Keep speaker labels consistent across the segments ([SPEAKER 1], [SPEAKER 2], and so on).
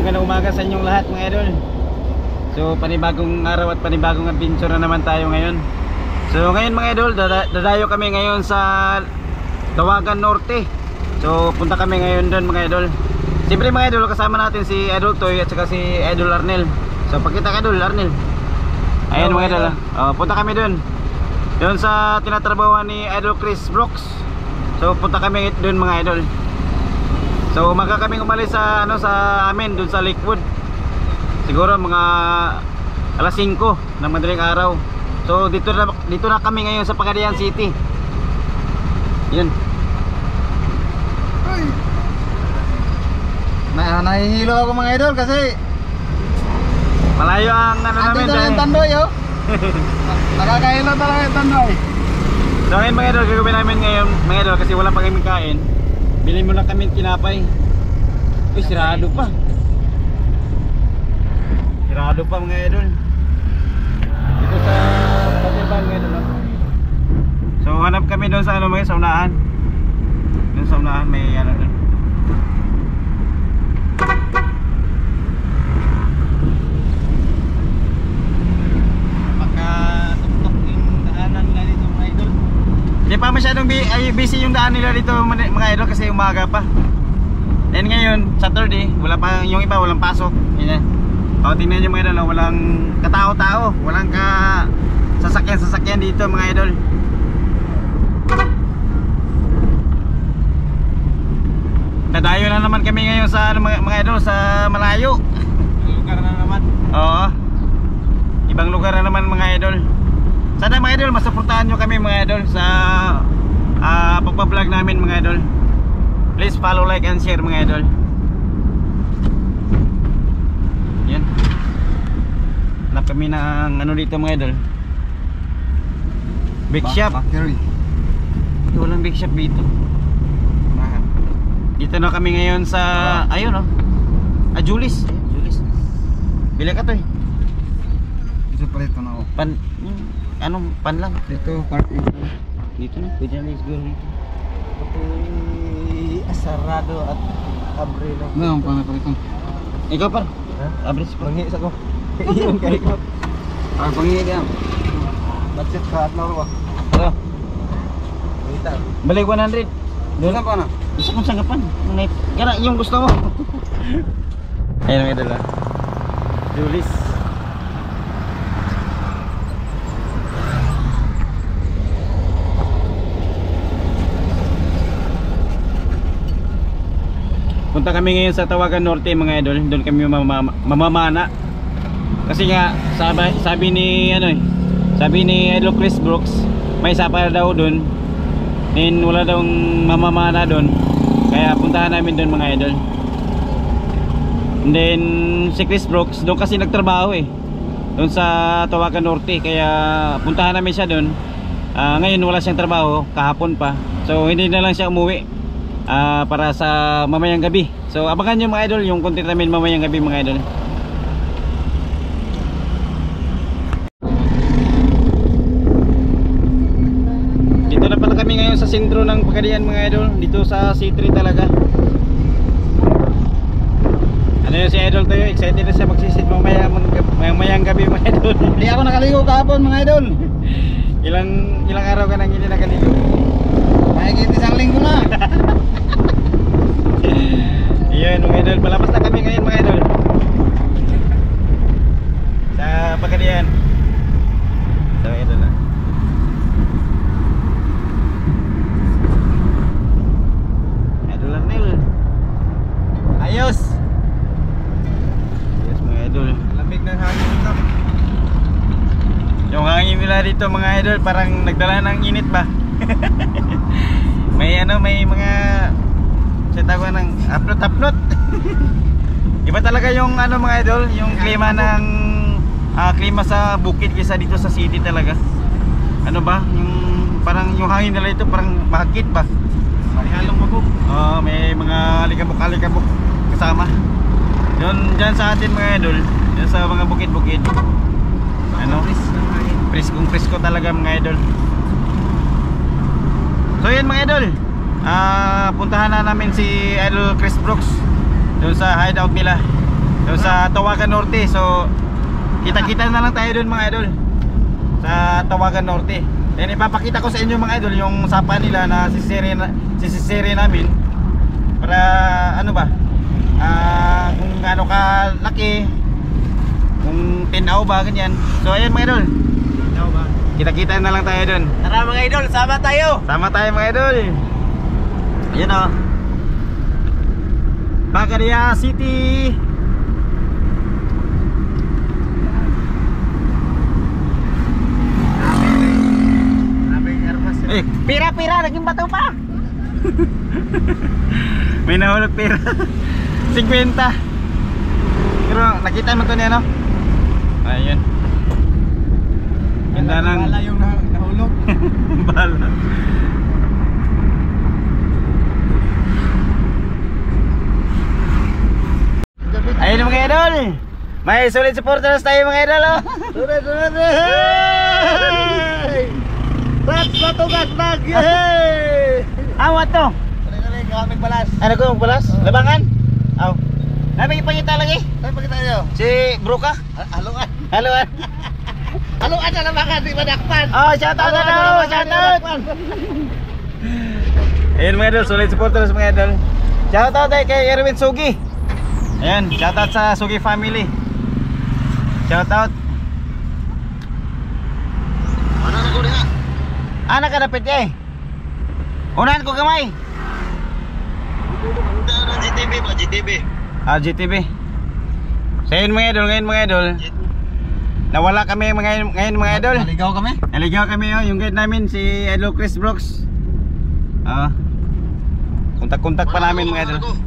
[SPEAKER 1] magandang umaga sa inyong lahat mga idol. So panibagong araw at panibagong adventure na naman tayo ngayon. So ngayon mga idol, dadayo kami ngayon sa Tawagan Norte. So punta kami ngayon doon mga idol. Siyempre mga idol, kasama natin si Idol Toy at saka si Idol Arnel. So pakita ka Idol Arnel. Ayun mga idol, punta kami doon. Doon sa tinatrabahuan ni Idol Chris Brooks. So punta kami doon mga idol. So umaga kaming umalis sa sa amin doon sa Lakewood. Siguro mga alas 5 ng madaling araw. So dito na kami ngayon sa Pagadian City. Yun.
[SPEAKER 2] Ay. Nahihilo ako mga idol kasi
[SPEAKER 1] malayo ang namin
[SPEAKER 2] dahil Tandoy oh. Nakakahilo talaga yung Tandoy.
[SPEAKER 1] So ngayon mga idol, gagawin namin ngayon mga idol kasi wala pa kaming kain. Bili mo lang kami tinapay. Uy, sirado pa. Sirado pa mga idol. Dito sa Batilban mga idol. So hanap kami doon sa sa unahan. Doon sa unahan may doon. Pagka-tuktok yung daanan nila dito mga idol. Hindi pa masyadong busy yung daan nila dito mga idol kasi umaga pa. And ngayon, Saturday, wala pa yung iba, walang pasok. Yan. O tingnan nyo mga idol, walang katao-tao, walang sasakyan dito mga idol. Dadayo na naman kami ngayon sa mga idol, sa malayo. Lugar na naman. Oo. Ibang lugar na naman mga idol. Sana mga idol, masuportahan nyo kami mga idol sa pagpa-vlog namin mga idol. Please follow, like, and share mga idol. Yan. Hanap kami ng dito mga idol. Big shop. Walang big shop dito. Dito na kami ngayon sa ayun Julis. Julis. Bili ka to eh.
[SPEAKER 2] Dito pala ito na ako.
[SPEAKER 1] Pan lang.
[SPEAKER 2] Dito park
[SPEAKER 1] Dito na. Pwede na siguro dito.
[SPEAKER 2] Asarado at abrelo.
[SPEAKER 1] No, paano pa ito? Ikaw par. Abris pa.
[SPEAKER 2] Panghi sa ko. Iyon kay ko.
[SPEAKER 1] Panghi ka.
[SPEAKER 2] Budget ka at laro ba?
[SPEAKER 1] Tara.
[SPEAKER 2] Kita.
[SPEAKER 1] Balik 100.
[SPEAKER 2] Doon na pa na.
[SPEAKER 1] Gusto kong sanggapan. Kaya yung gusto mo. Ayun ang idol Julis. Punta kami ngayon sa Tawagan Norte mga idol. Doon kami mamamana. Kasi nga sabi ni sabi ni Idol Chris Brooks, may sapa daw doon. Then wala daw mamamana doon. Kaya puntahan namin doon mga idol. And then si Chris Brooks doon kasi nagtrabaho doon sa Tawagan Norte. Kaya puntahan namin siya doon. Ngayon wala siyang trabaho, kahapon pa. So hindi na lang siya umuwi. Para sa mamayang gabi. So abangan nyo mga idol yung content namin mamayang gabi mga idol. Dito na pala kami ngayon sa sentro ng Pagadian mga idol. Dito sa C3 talaga. Ano yun si Idol Toyo? Excited na siya magsisit mamayang gabi mga idol.
[SPEAKER 2] Hindi ako nakaligo kahapon mga idol.
[SPEAKER 1] Ilang araw ka nang hindi nakaligo?
[SPEAKER 2] Mahigit isang linggo na.
[SPEAKER 1] Iyon mga idol, palabas na kami ngayon mga idol sa Pagadian. So idol Idol Arnel. Ayos. Ayos mga idol.
[SPEAKER 2] Lamig ng hangin dito.
[SPEAKER 1] Yung hangin nila dito mga idol parang nagdala ng init ba? May mga tawag ng upload. Iba talaga yung mga idol, yung klima ng klima sa bukid kaysa dito sa city talaga. Ano ba? Yung parang yung hangin nila dito parang mahagkit ba? May halong bagok. May mga alikabok kasama. Yun diyan sa atin mga idol, diyan sa mga bukid-bukid. Presko talaga mga idol. So yun mga idol. puntahan na namin si Idol Chris Brooks doon sa hideout nila. doon sa Tawagan Norte. So kita-kita na lang tayo doon mga idol sa Tawagan Norte. Then ipapakita ko sa inyo mga idol yung sapa nila na sisiri namin para ano ba, kung gaano ka laki, kung tinaw ba ganyan. So ayan mga idol, kita-kita na lang tayo doon.
[SPEAKER 2] Tara mga idol, sama tayo.
[SPEAKER 1] Sama tayo mga idol. Ayan o, Pagadia City. Eh, pira-pira, naging bato pa. May nahulog pira. 50. Pero nakita mo ito niya, no? Ayun. Ganda ng
[SPEAKER 2] Bala yung nahulog.
[SPEAKER 1] bala. Ayun mga idol, may solid supporters tayo mga idol, oh.
[SPEAKER 2] Tunay. That's matugas lagi.
[SPEAKER 1] Awat to.
[SPEAKER 2] Kali-kali kaming balas.
[SPEAKER 1] Ano ko magbalas? Labangan? Aw. Nabi ipakita lagi.
[SPEAKER 2] Tayo pakita nyo.
[SPEAKER 1] Si Broka.
[SPEAKER 2] Haluan.
[SPEAKER 1] Haluan.
[SPEAKER 2] Haluan na naman, di madakpan.
[SPEAKER 1] Oh, shout out na. Shout out. Ayun mga idol, solid supporters mga idol. Shout out kay Erwin Sugi. Ayan, shout out sa Sugi family. Shout out.
[SPEAKER 2] Ano na ko diha?
[SPEAKER 1] Anak ka dapit eh. Unahan ko gamay.
[SPEAKER 2] GTV ba? GTV.
[SPEAKER 1] GTV. So yun mga idol, ngayon mga idol, nawala kami ngayon mga idol.
[SPEAKER 2] Naligaw kami?
[SPEAKER 1] Naligaw kami, oh, yung guide namin si Idol Chris Brooks. Kontak-kontak pa namin mga idol.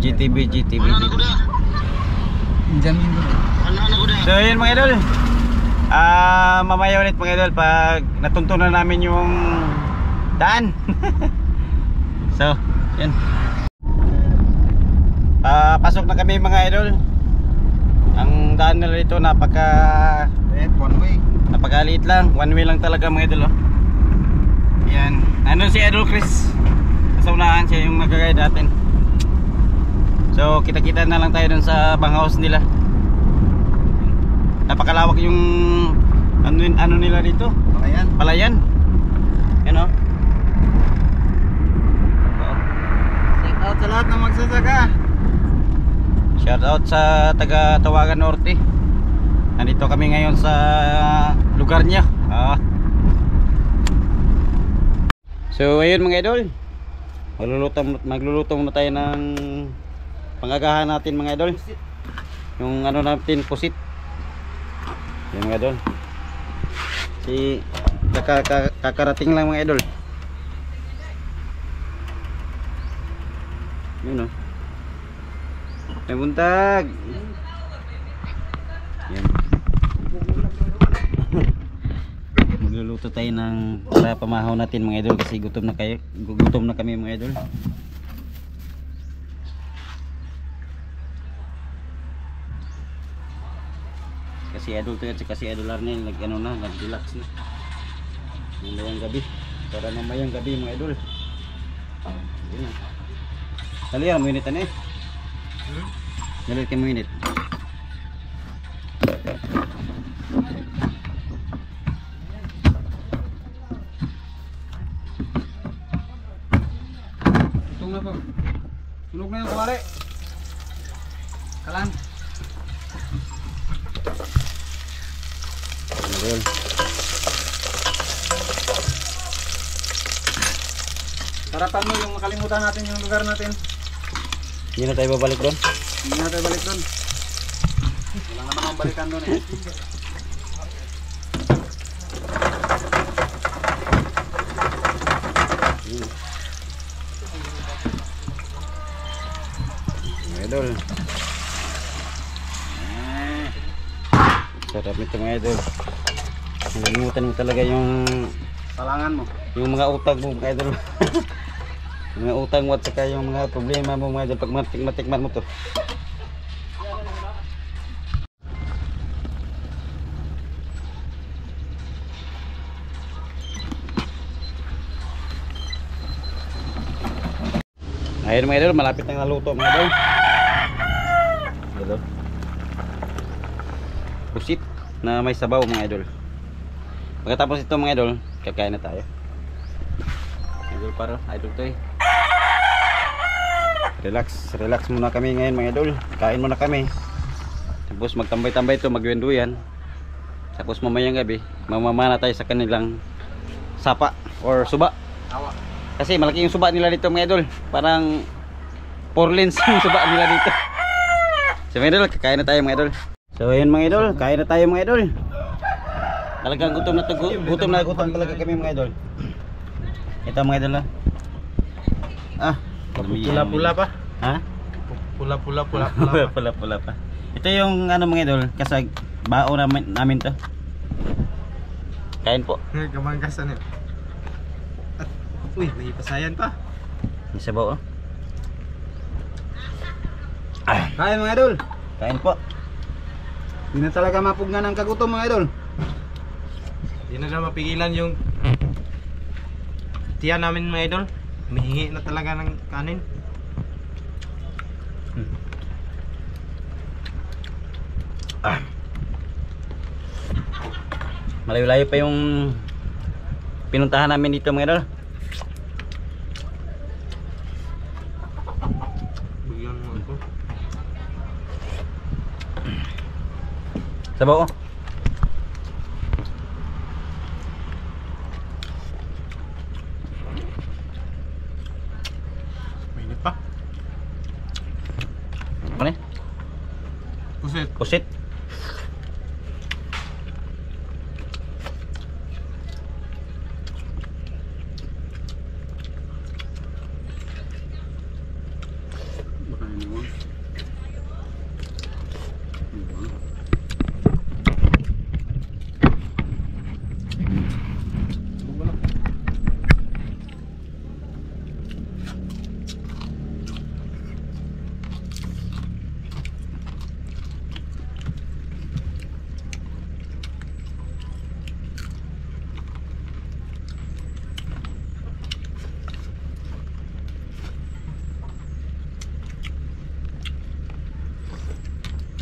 [SPEAKER 1] GTV. So yun mga idol, mamaya ulit mga idol pag natuntunan namin yung daan. So yun, pasok na kami mga idol. Ang daan nila dito
[SPEAKER 2] One way.
[SPEAKER 1] napakaliit lang, one way lang talaga mga idol, oh. Yan, nandun si Idol Chris sa unahan, siya yung nag-guide natin. So kita-kita na lang tayo dun sa banghouse nila. Napakalawak yung ano nila dito, palayan. Yan, oh.
[SPEAKER 2] Check out sa lahat ng magsasaka.
[SPEAKER 1] Shout out sa taga Tawagan Norte. Nandito kami ngayon sa lugar niya. So ayun mga idol, magluluto muna tayo ng pangagahan natin mga idol. Yung ano natin, pusit. Yung mga idol, kakarating lang mga idol. Yun, oh. May buntag. Yan. Magluluto tayo ng para pamahaw natin mga idol kasi gutom na kami mga idol. Kasi idol to at kasi idol Arnel nag-relax na. Mamayang gabi. Para mamayang gabi mga idol. Yan. Dali yan, minute na eh. Dali kayo minute. Itong na po. Sunog na yung kuwari. Kalan. Idol.
[SPEAKER 2] Sarapan mo yung makalimutan natin yung lugar natin.
[SPEAKER 1] Hindi na tayo babalik doon.
[SPEAKER 2] Hindi na tayo balik doon. Wala naman ang balikan doon eh.
[SPEAKER 1] Idol. Sarap nito mga idol. Nalimutan mo talaga yung
[SPEAKER 2] Salangan mo.
[SPEAKER 1] yung mga utang mo mga idol. Mga utang mo at saka yung mga problema mo mga idol pag matikman mo to. Ayun mga idol, malapit nang naluto mga idol. pusit na may sabaw mga idol. Pagkatapos ito mga idol, kakain na tayo. Idol paro, idol to eh. Relax muna kami ngayon mga idol. Kain muna kami. Tapos magtambay-tambay ito, magwenduyan. Tapos mamayang gabi, mamamana tayo sa kanilang sapa or suba. Kasi malaki yung suba nila dito mga idol. Parang 4 lanes yung suba nila dito. So mga idol, kakain na tayo mga idol. So ayun mga idol, kain na tayo mga idol. Talagang gutom na gutom talaga kami mga idol. Ito mga idol ah. Ah,
[SPEAKER 2] Pula-pula pa.
[SPEAKER 1] ha?
[SPEAKER 2] Pula-pula
[SPEAKER 1] Pula pa. Ito yung ano mga idol, kasag bao namin to. Kain po.
[SPEAKER 2] Kamangkasan yun. At, uy, may pasayan pa.
[SPEAKER 1] May sabaw oh.
[SPEAKER 2] Kain mga idol.
[SPEAKER 1] Kain po.
[SPEAKER 2] Hindi na talaga mapugnan ang kagutom mga idol. Hindi na mapigilan yung tiyan namin mga idol. Mihingi na talaga ng kanin.
[SPEAKER 1] Malayo-layo pa yung pinuntahan namin dito mga idol.
[SPEAKER 2] Bigyan mo ako.
[SPEAKER 1] Sabaw oh.
[SPEAKER 2] Mainit pa.
[SPEAKER 1] Ano eh?
[SPEAKER 2] Pusit.
[SPEAKER 1] Pusit.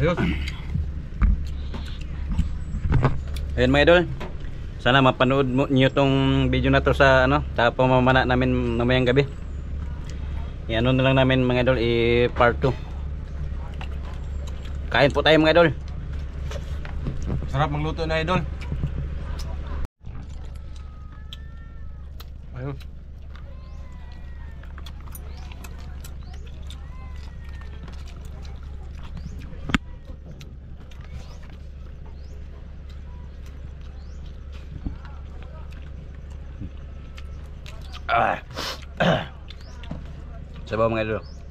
[SPEAKER 2] Ayos.
[SPEAKER 1] Ayun mga idol. Sana mapanood niyo tong video na to sa ano, sa pamamana namin mamayang gabi. I-ano na lang namin mga idol, i-part 2. Kain po tayo mga idol.
[SPEAKER 2] Sarap magluto na idol. Ayos.
[SPEAKER 1] Sabaw mga idol.